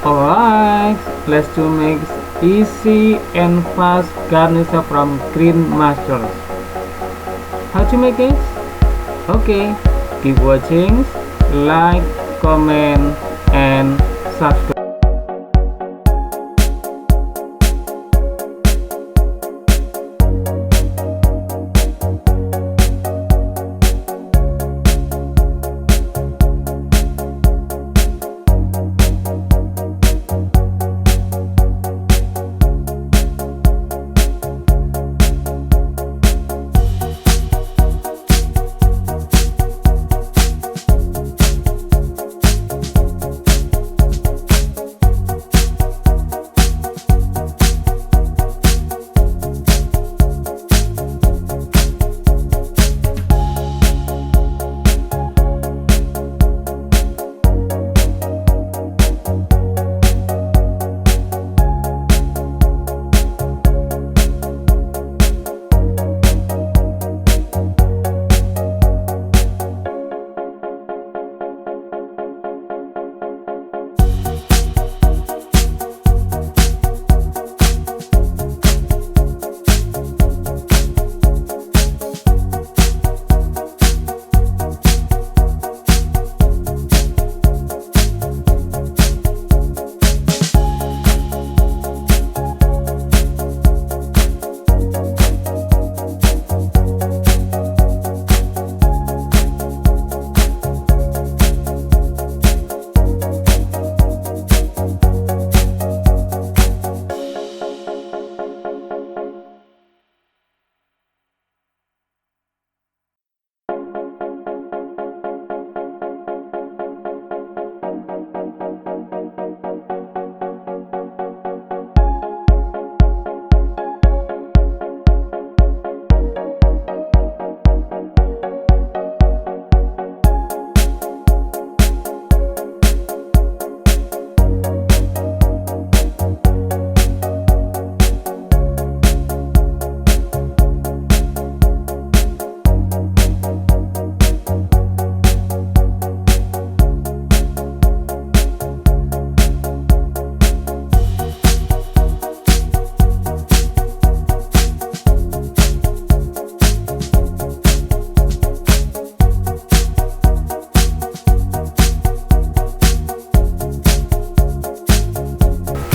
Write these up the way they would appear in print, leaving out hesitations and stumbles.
Alright, let's to make easy and fast garnish from green mushrooms. How to make it? Okay, keep watching, like, comment, and subscribe.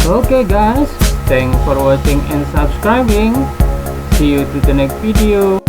Okay guys, thanks for watching and subscribing. See you to the next video.